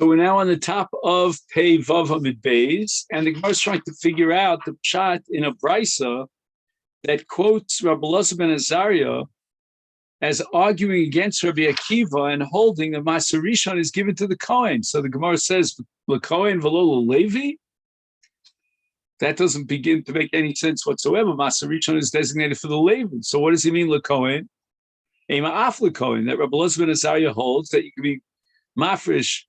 So we're now on the top of Pei Vav Hamid Beis, and the Gemara is trying to figure out the pshat in a brisa that quotes Rabbi Elazar ben Azariah as arguing against Rabbi Akiva and holding that Maser Rishon is given to the Kohen. So the Gemara says, "L'Kohen v'lo Levi." That doesn't begin to make any sense whatsoever. Maser Rishon is designated for the Levi. So what does he mean, L'Kohen? Ema af L'Kohen, that Rabbi Elazar ben Azariah holds that you can be mafresh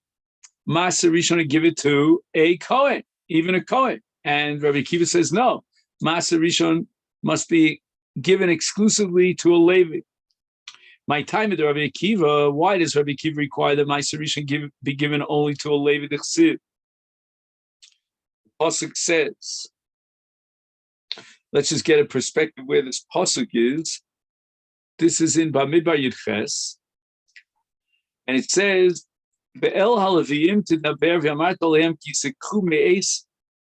Maser Rishon and give it to a Kohen, even a Kohen. And Rabbi Akiva says, no, Maser Rishon must be given exclusively to a Levi. My time at Rabbi Akiva, why does Rabbi Akiva require that Maser Rishon be given only to a Levi d'chsiv? Pasuk says, let's just get a perspective where this Pasuk is. This is in Bamidbar Yudches, and it says, Be'el haLeviim tidaber v'amart aleim ki sekhu me'es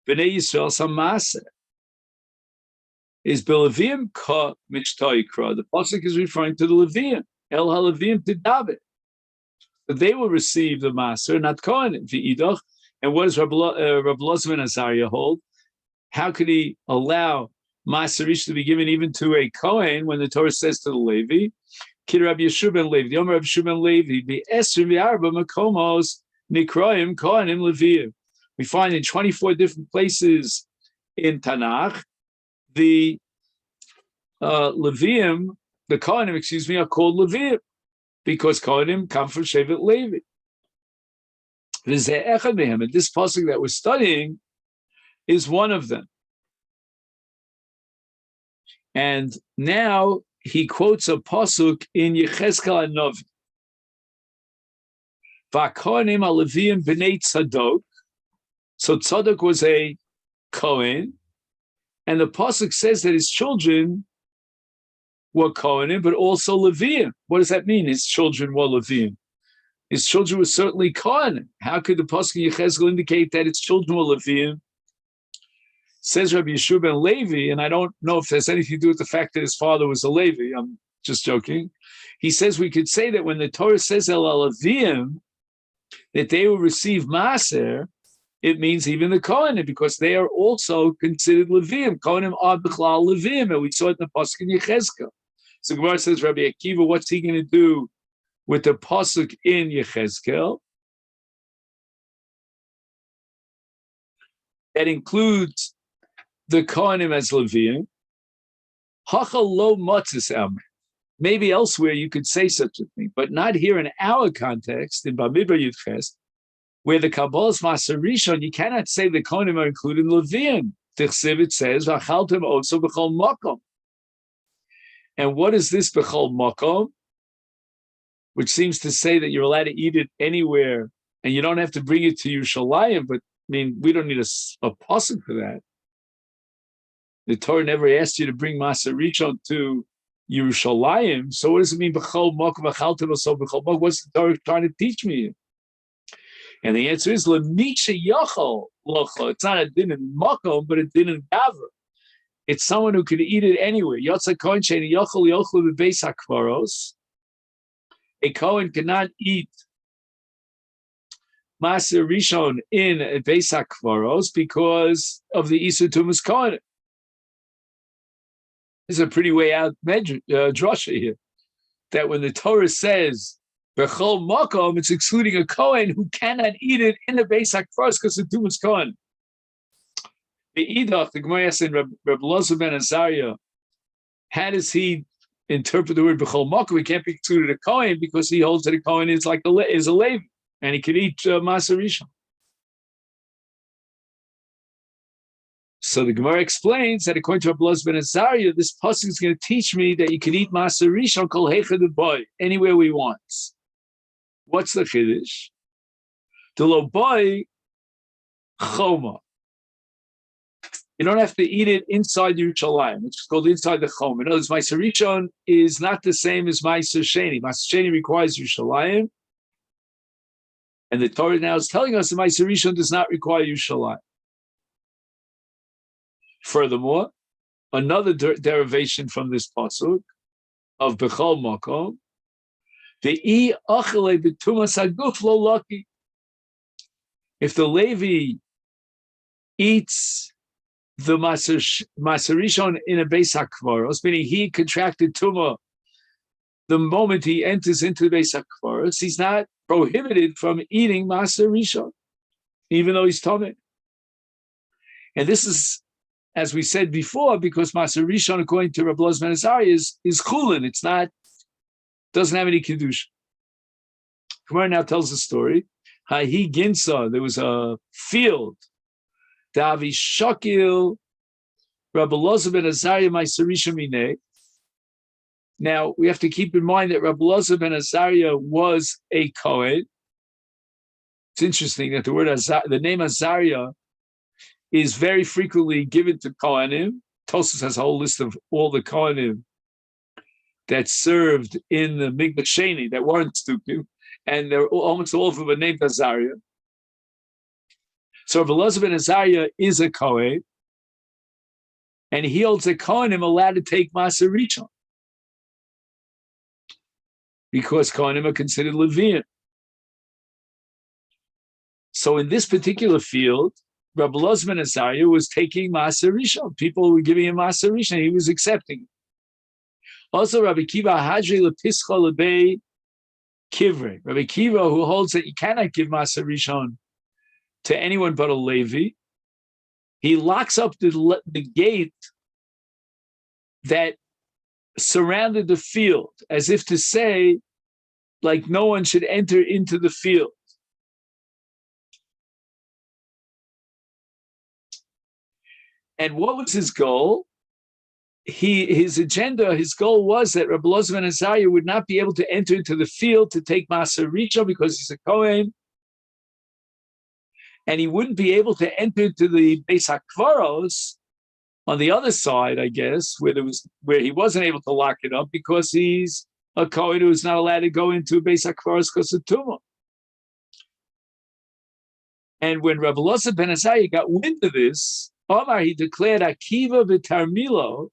b'nei Yisrael samase. Is beLeviim ka michtayikra. The pasuk is referring to the Leviim. El haLeviim tidaber. But they will receive the maser, not Kohen v'idach. And what does Rabbi Elazar ben Azariah hold? How could he allow Maser Rishon to be given even to a Kohen when the Torah says to the Levi? Kid Rabbi Yeshua ben Levi, Yomi Rabbi Yeshua ben Levi, the Esrim v'Arba Makomos Nikraim Kohanim Leviim. We find in 24 different places in Tanakh, the Leviim, the Kohanim, are called Leviim because Kohanim come from Shevet Levi. And this pasuk that we're studying is one of them. And now he quotes a pasuk in Yechezkel HaNavi. V'akohanim haLeviim b'nei Tzadok. So Tzadok was a Kohen, and the pasuk says that his children were Kohanim, but also Leviim. What does that mean? His children were Leviim. His children were certainly Kohanim. How could the pasuk in Yechezkel indicate that his children were Leviim? Says Rabbi Yeshua ben Levi, and I don't know if there's anything to do with the fact that his father was a Levi. I'm just joking. He says we could say that when the Torah says El Leviim, that they will receive Maser, it means even the Kohanim, because they are also considered Leviim. Kohanim are B'chlal Leviim, and we saw it in the pasuk in Yechezkel. So Gemara says, Rabbi Akiva, what's he going to do with the pasuk in Yechezkel? That includes the Kohanim as Leviim. Hacha lo matzis amr. Maybe elsewhere you could say such a thing, but not here in our context, in Bamidbar Yudches, where the Kabbalah's Maser Rishon, you cannot say the Kohanim are included in Leviim. Tichsiv, it says, V'achaltem also b'chol makom. And what is this b'chol makom? Which seems to say that you're allowed to eat it anywhere, and you don't have to bring it to Yerushalayim, but I mean, we don't need a pasuk for that. The Torah never asked you to bring Maser Rishon to Yerushalayim. So what does it mean? B'chol makom v'achaltem also b'chol makom. What's the Torah trying to teach me? And the answer is l'misha yachol locha. It's not a din in makom, but a din in davar. It's someone who can eat it anywhere. Yotza kohen she'en yachol yochlu b'beis hakvaros. A kohen cannot eat Maser Rishon in beis hakvaros because of the isur tumas kohen. This is a pretty way out drasha here. That when the Torah says b'chol makom, it's excluding a kohen who cannot eat it in the beis hakvaros because of tumas kohen. The idach, the Gemara asks in Rabbi Elazar ben Azariah, how does he interpret the word b'chol makom? He can't be excluded a kohen because he holds that a kohen is like a Levi, and he can eat Maser Rishon. So the Gemara explains that according to Rabbi Elazar ben Azariah, this pasuk is going to teach me that you can eat Maser Rishon kol heichad boy anywhere we want. What's the chiddush? The lo boy choma. You don't have to eat it inside Yerushalayim, which is called inside the choma. In other words, Maser Rishon is not the same as Maser Sheni. Maser Sheni requires Yerushalayim, and the Torah now is telling us that Maser Rishon does not require Yerushalayim. Furthermore, another derivation from this pasuk of b'chol makom, the I achale b'tumas haguf lo lucky. if the Levi eats the Maser Rishon in a Beis HaKvaros, meaning he contracted Tumah the moment he enters into the Beis HaKvaros, he's not prohibited from eating Maser Rishon, even though he's Tomei. And this is, as we said before, because Maser Rishon, according to Rabbi Elazar ben Azariah, is chulin. It's not, doesn't have any kedusha. Gemara now tells the story. Hahi Ginsa, there was a field. Davi Shakil, Rabbi Elazar ben Azariah, Maser Rishon Minei. Now, we have to keep in mind that Rabbi Elazar ben Azariah was a Kohen. It's interesting that the name Azariah is very frequently given to Kohanim. Tosfos has a whole list of all the Kohanim that served in the Mikdash Sheni that weren't Stukim, and they're almost all of them are named Azariah. So Rabbi Elazar ben Azariah is a Kohen, and he holds a Kohanim allowed to take Maser Rishon, because Kohanim are considered Leviim. So in this particular field, Rabbi Elazar ben Azariah was taking Maser Rishon. People were giving him Maser Rishon. He was accepting it. Also, Rabbi Kiva Hadri lepischa lebei kivrei. Rabbi Kiva, who holds that you cannot give Maser Rishon to anyone but a Levi, he locks up the gate that surrounded the field, as if to say, like, no one should enter into the field. And what was his goal? His agenda, his goal was that Rabbi Elazar ben Azariah would not be able to enter into the field to take Maser Rishon because he's a Kohen, and he wouldn't be able to enter into the Beis HaKvaros on the other side, I guess, where he wasn't able to lock it up because he's a Kohen who is not allowed to go into Beis HaKvaros because of Tumah. And when Rabbi Elazar ben Azariah got wind of this, Omar, he declared Akiva v'Tarmilo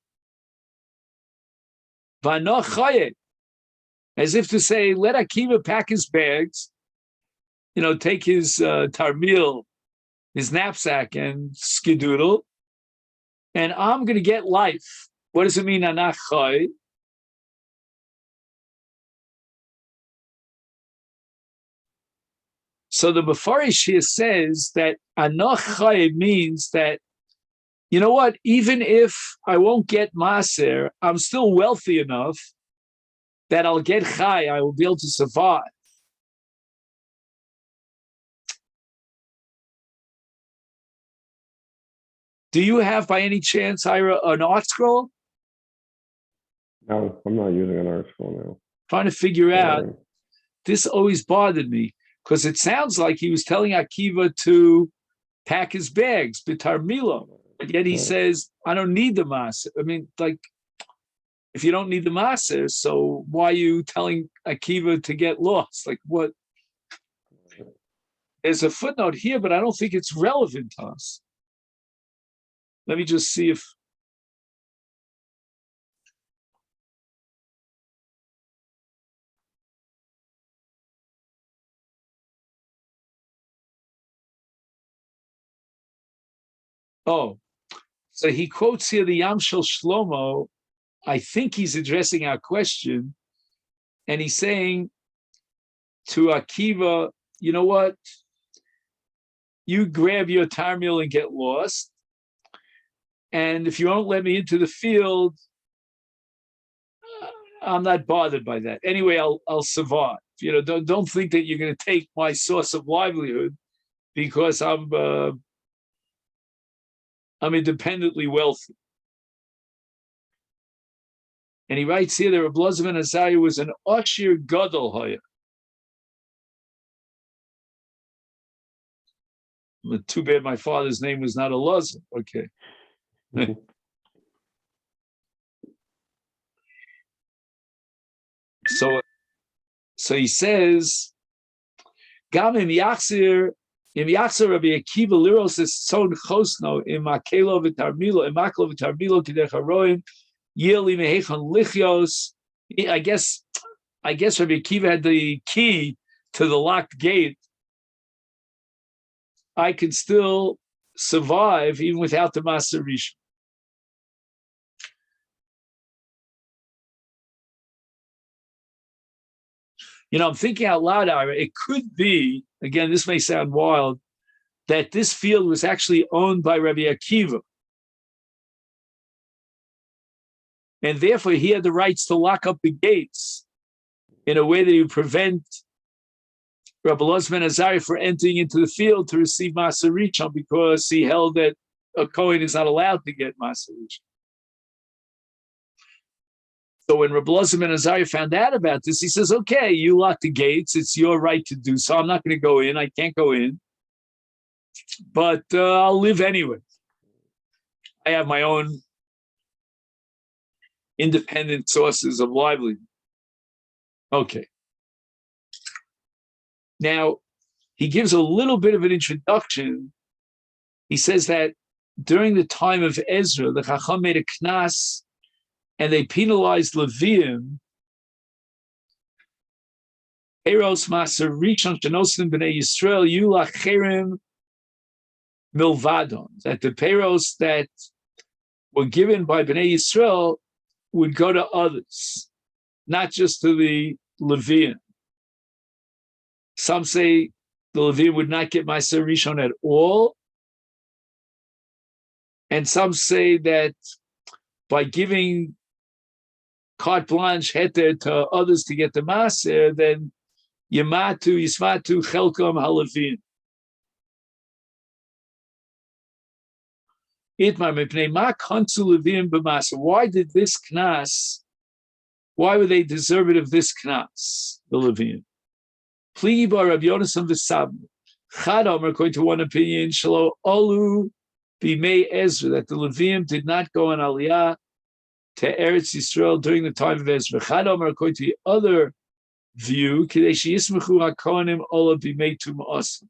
v'anoch chayet, as if to say, let Akiva pack his bags, take his tarmil, his knapsack, and skedoodle, and I'm going to get life. What does it mean, anach chay? So the Mefarish here says that anach chay means that, you know what, even if I won't get Maser, I'm still wealthy enough that I'll get Chai, I will be able to survive. Do you have, by any chance, Ira, an art scroll? No, I'm not using an art scroll now. Trying to figure out, this always bothered me, because it sounds like he was telling Akiva to pack his bags, bitar milo. But yet he says, I don't need the maser. I mean, like, if you don't need the maser, so why are you telling Akiva to get lost? Like, what? There's a footnote here, but I don't think it's relevant to us. Let me just see if... Oh, so he quotes here the Yam Shel Shlomo. I think he's addressing our question. And he's saying to Akiva, you know what? You grab your tarmil and get lost. And if you won't let me into the field, I'm not bothered by that. Anyway, I'll survive. Don't think that you're going to take my source of livelihood because I'm independently wealthy. And he writes here that Rabbi Elazar ben Azariah was an Oshir Gadol Haya. Too bad my father's name was not Elazar. Okay. Mm-hmm. So he says, Gam im Yachzir Rabbi Akiva liros es son chosno im makelo v'tarmilo kidech haroim yeli mehechon lichios. I guess Rabbi Akiva had the key to the locked gate I can still survive even without the Maser Rishon. I'm thinking out loud, Ira, it could be, again, this may sound wild, that this field was actually owned by Rabbi Akiva. And therefore, he had the rights to lock up the gates in a way that he would prevent Rabbi Elazar ben Azariah from entering into the field to receive Maser Rishon, because he held that a Kohen is not allowed to get Maser Rishon. So when Rabbi Elazar ben Azariah found out about this, he says, okay, you lock the gates. It's your right to do so. I'm not going to go in. I can't go in. But I'll live anyway. I have my own independent sources of livelihood. Okay. Now, he gives a little bit of an introduction. He says that during the time of Ezra, the Chacham made a knas, and they penalized Levium. Eros Maser Rishon Shenosim B'nei Yisrael Yulach Cherem Milvadon. That the payros that were given by B'nei Yisrael would go to others, not just to the Levium. Some say the Levium would not get Maser Rishon at all. And some say that by giving carte blanche heter to others to get the Maser, then Yismatu Chelkom HaLevim. Itmar Mipnei Ma Konsu Levim B'Maser. Why did this knas? Why were they deserving of this knas, the Levim? Pligi bar Rabbi Yonasan v'Sabna. Chad Omer, according to one opinion, Shalo Olu B'Mei Ezra, that the Levim did not go on Aliyah to Eretz Yisrael during the time of Ezra. Chad Omer, according to the other view, Kidei sheYismechu HaKohanim Ola B'Mei Tum'asim.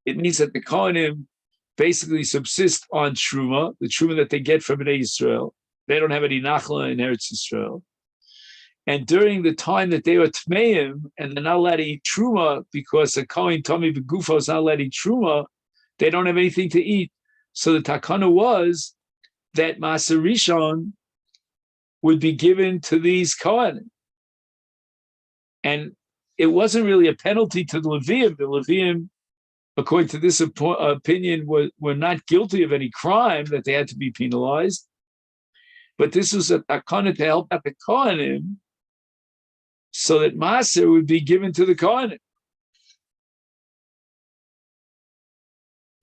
It means that the Kohanim basically subsist on Truma, the Truma that they get from Bnei Yisrael. They don't have any Nachla in Eretz Yisrael. And during the time that they were Tmeim, and they're not allowed to eat Truma, because a Kohen Tommy B'Gufo is not allowed to eat Truma, they don't have anything to eat. So the Takana was that Maser Rishon would be given to these Kohanim. And it wasn't really a penalty to the Levium. The Levium, according to this opinion, were not guilty of any crime that they had to be penalized. But this was a takana to help out the Kohanim, so that Maser would be given to the Kohanim.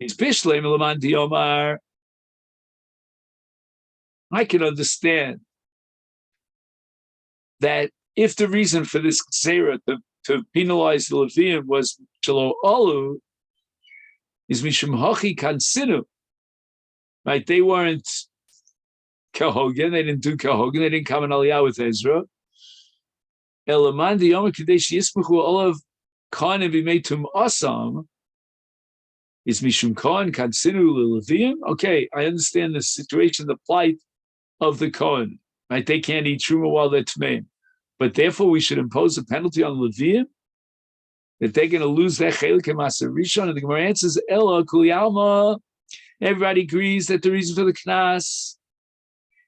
It's Bishlem Laman Diomar. I can understand that if the reason for this Gzeira to penalize the Levium was Shelo Olu, is Mishum Hachi Kansinu. Right? They weren't Kahogan, they didn't do Kahogan, they didn't come in Aliyah with Ezra. Elaman the Yom Kadesh Yismachu Olav Khan and Bimei Tum Asam is Mishum Khan Kansinu Levium. Okay, I understand the situation, the plight of the Kohen. Right? They can't eat Truma while they're Tmeim. But therefore we should impose a penalty on Levium, that they're going to lose their chelik and Maser Rishon. And the Gemara answers, Ella Kuli Alma. Everybody agrees that the reason for the knas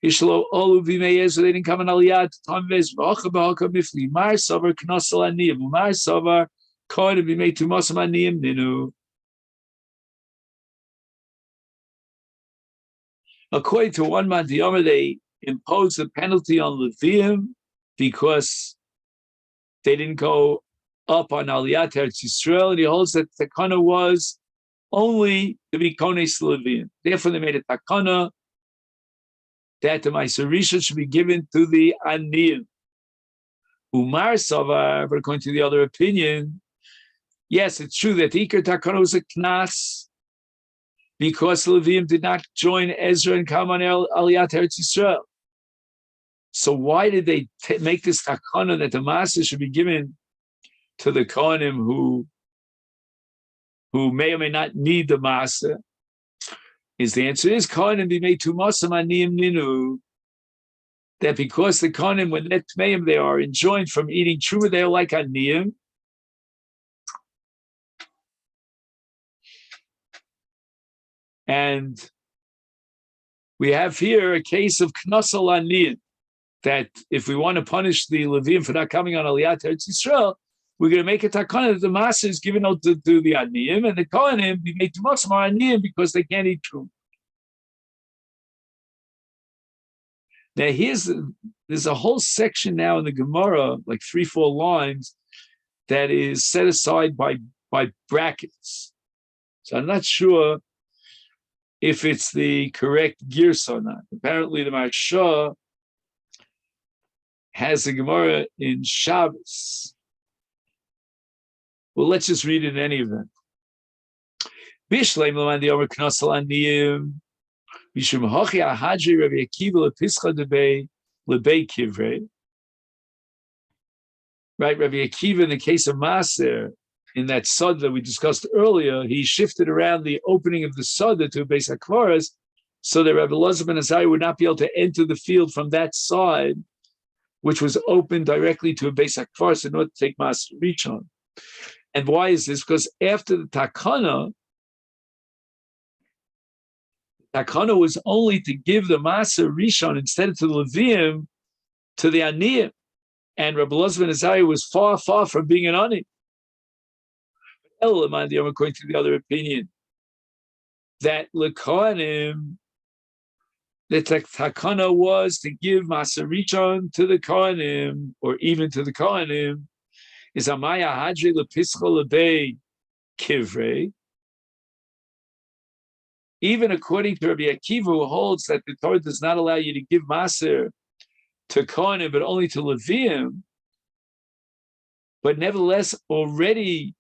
Ishlo Olu B'Mei Ezra, they didn't come in Aliyah at the time of Ezra. V'acha b'haka mifli Mar Savar Knosel Aniyim Mar Savar Kohen B'Mei Tumasam Aniyim Ninu. According to one man, they imposed a penalty on Levium because they didn't go up on Aliyah to Eretz Yisrael, and he holds that the takana was only to be kones Levium. Therefore, they made a takana that the Maser Rishon should be given to the Aniyim. Umar Savar, but according to the other opinion, yes, it's true that the Iker takana was a knas because Levium did not join Ezra and come on Aliyah to Eretz Yisrael. So why did they make this takana that the Maser should be given to the Kohanim who may or may not need the Maser? The answer is Kohanim be made to Masam Aniyim Ninu, that because the Kohanim, when they're Tmeim, they are enjoined from eating Truma, they are like Aniyim. And we have here a case of Knas al Aniyim, that if we want to punish the Levim for not coming on Aliyat to Eretz Yisrael, we're going to make a takana that the Maser is given out to the Aniyim, and the Kohanim be made to Mosam are Aniyim because they can't eat true. Now there's a whole section now in the Gemara, like 3-4 lines, that is set aside by brackets. So I'm not sure if it's the correct gears or not. Apparently the Maharsha has a Gemara in Shabbos. Well, let's just read it in any event. Bishleim l'man di'omer knas al aniyim mishum hachi ahadri Rabbi Akiva lepischa debei lebei kivrei. Right, Rabbi Akiva, in the case of Maser, in that sod that we discussed earlier, he shifted around the opening of the sod to a Beis HaKvaros so that Rabbi Elazar ben Azariah would not be able to enter the field from that side, which was open directly to a Beis HaKvaros in order to take Maser Rishon. And why is this? Because after the Takana was only to give the Maser Rishon instead of to the Leviim, to the Aniyim. And Rabbi Elazar ben Azariah was far, far from being an Ani. According to the other opinion, that L'Kohanim, the Takana was to give Maser Rishon to the Kohanim, or even to the Kohanim, is Amaya Hadri Lepischa Lebei Kivrei. Even according to Rabbi Akiva, who holds that the Torah does not allow you to give Maser to Kohanim, but only to Leviim, but nevertheless, already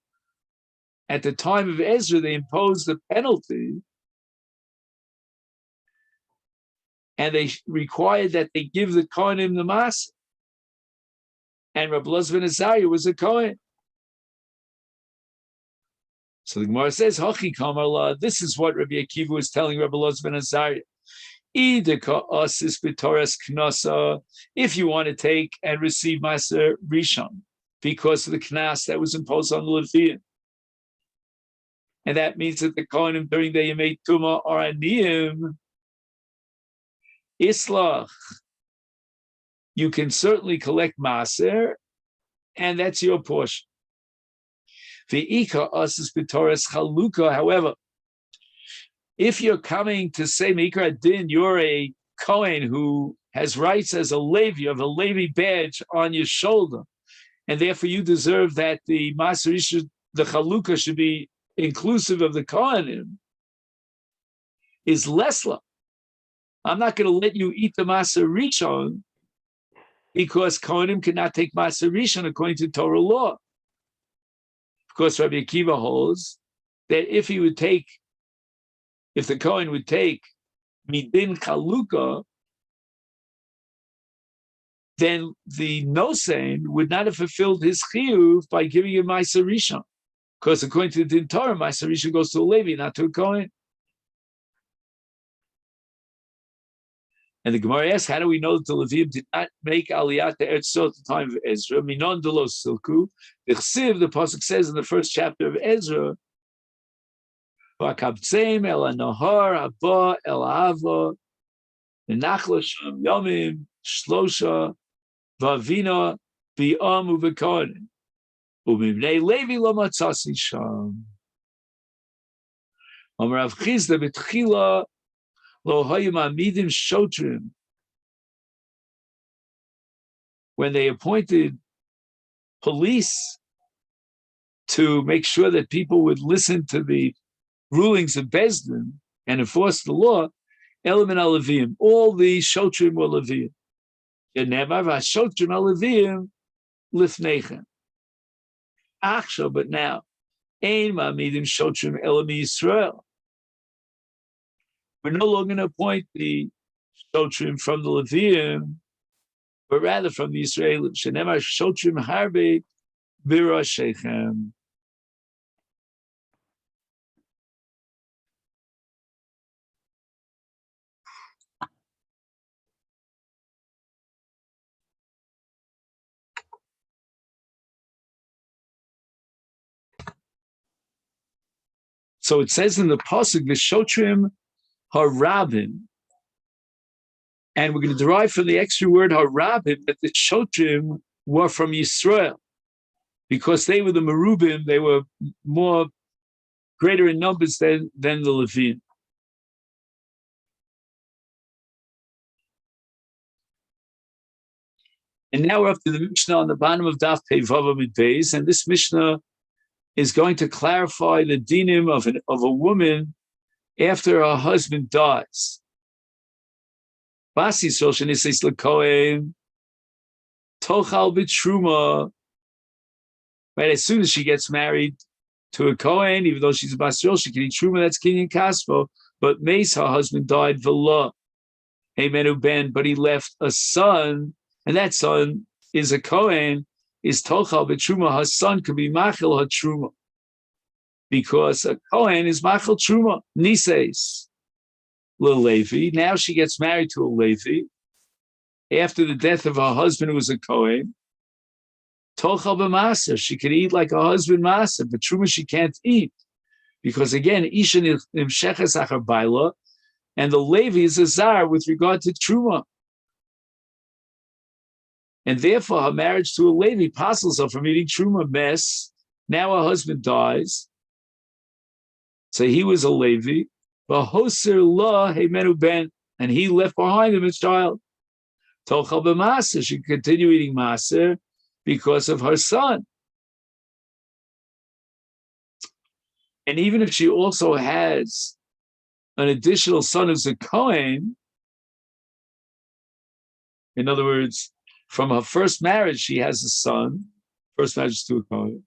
at the time of Ezra, they imposed the penalty, and they required that they give the Kohanim the Maser. And Rabbi Elazar ben Azariah was a Kohen. So the Gemara says, Hachi Kamar Allah, this is what Rabbi Akiva was telling Rabbi Elazar ben Azariah. If you want to take and receive Maser Rishon because of the Knas that was imposed on the Leviim. And that means that the Kohanim during the Yemei Tumah are Aniyim, Islach. You can certainly collect Maser, and that's your portion. Ve'ika asis b'toras chaluka. However, if you're coming to say Mikra Din, you're a Kohen who has rights as a Levi, you have a Levi badge on your shoulder, and therefore you deserve that the Maser Rishon, the Chaluka, should be inclusive of the Kohanim, is lesla. I'm not going to let you eat the Maser Rishon because Kohanim cannot take Maser Rishon according to Torah law. Of course, Rabbi Akiva holds that if the Kohen would take Midin Chaluka, then the Nosein would not have fulfilled his chiyuv by giving him Maser Rishon. Because according to the Din Torah, Maser Rishon goes to a Levi, not to a Kohen. And the Gemara asks, how do we know that the Leviim did not make Aliyat to Eretz Yisrael at the time of Ezra? Minon delo silku. The Chsiv, the Pasuk says in the first chapter of Ezra, V'akabtzeim el ha'nahar haba el ha'ava v'nachla sham yomim shlosha v'avina v'yam u'v'kohanim u'mibnei Levi lo matzasi sham. Amar Rav Chizda b'tchila lo hayim amidim shotrim. When they appointed police to make sure that people would listen to the rulings of Bezdin and enforce the law, element al-Levim, all the shotrim were Levim. Yenevar v'ashotrim al-Levim lifnechem. Achshav, but now, ein ma'amidim shotrim elam Yisrael. We're no longer going to appoint the shotrim from the Leviim, but rather from the Israelim. Shenemar shotrim harbe b'roshechem. So it says in the pasuk, V'shotrim harabim, and we're going to derive from the extra word harabim that the shotrim were from Yisrael, because they were the merubim, they were more greater in numbers than the Levim. And now we're up to the Mishnah on the bottom of Daf Pei Vav Amud Beis, and this Mishnah is going to clarify the dinim of a woman after her husband dies. Basi Shoshanis Lekohen Tochal B'Truma. Right, as soon as she gets married to a Kohen, even though she's a Bas Yisrael, she can eat Truma, that's Kinyan Kaspo. But Mace, her husband, died V'la Heimenu Ben, but he left a son, and that son is a Kohen, is Tochal B'Truma. Her son could be Machel her Truma, because a Kohen is Machel Truma, Nises, Lil Levi. Now she gets married to a Levi after the death of her husband, who was a Kohen. Tochal b'maser, she can eat like her husband maser, but Truma she can't eat, because again, Isha nimsheches achar baila, and the Levi is a zar with regard to Truma, and therefore her marriage to a Levi passes her from eating Truma mess. Now her husband dies, so he was a Levi, v'hoser la heimenu ben, and he left behind him his child. Tochal b'maser, she can continue eating maser because of her son. And even if she also has an additional son who's a Kohen, in other words, from her first marriage, she has a son, first marriage to a Kohen,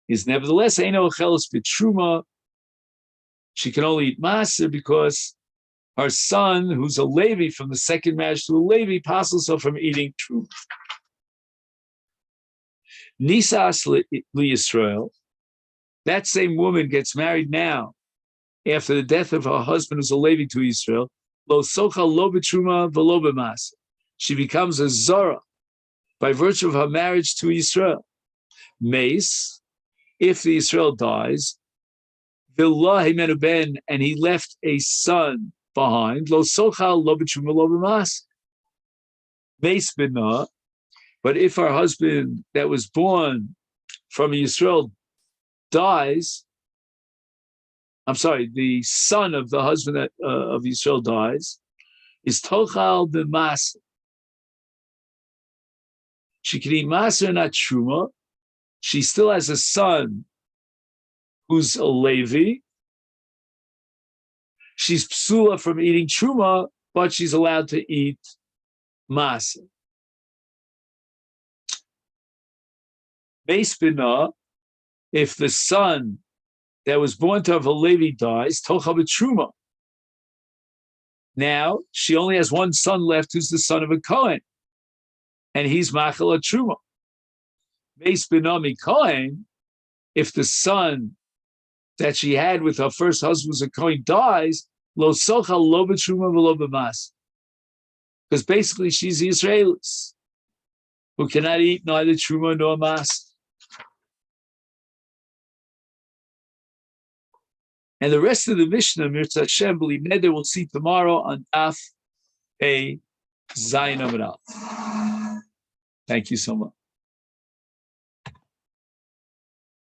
is nevertheless, Eino Chelos B'Truma, she can only eat Maser because her son, who's a Levi from the second marriage to a Levi, passes her from eating Truma. Nisas Yisrael, that same woman gets married now after the death of her husband, who's a Levi to Israel. Lo sochal lo b'truma v'lo b'maser. She becomes a Zara by virtue of her marriage to Israel. Mace, if the Israel dies, v'lo himenu ben, and he left a son behind. Lo sochal lo b'truma lo b'maser. Mace b'na. But if her husband that was born from Yisrael dies, the son of the husband of Yisrael dies, is tochal b'maser. She can eat maser, not truma. She still has a son who's a Levi. She's psula from eating truma, but she's allowed to eat maser. Beis Bina, if the son that was born to her of a Levi dies, Tochal b'Truma. Now she only has one son left, who's the son of a Kohen, and he's Machal Truma. Beis Bina mi Kohen, if the son that she had with her first husband was a Kohen dies, Lo Sochal lo b'Truma v'lo b'mas, because basically she's the Israelis who cannot eat neither Truma nor Mas. And the rest of the Mishnah, Mirza Hashem, believe Neder, we'll see tomorrow on Daf Pei Zayin Amud Aleph. Thank you so much.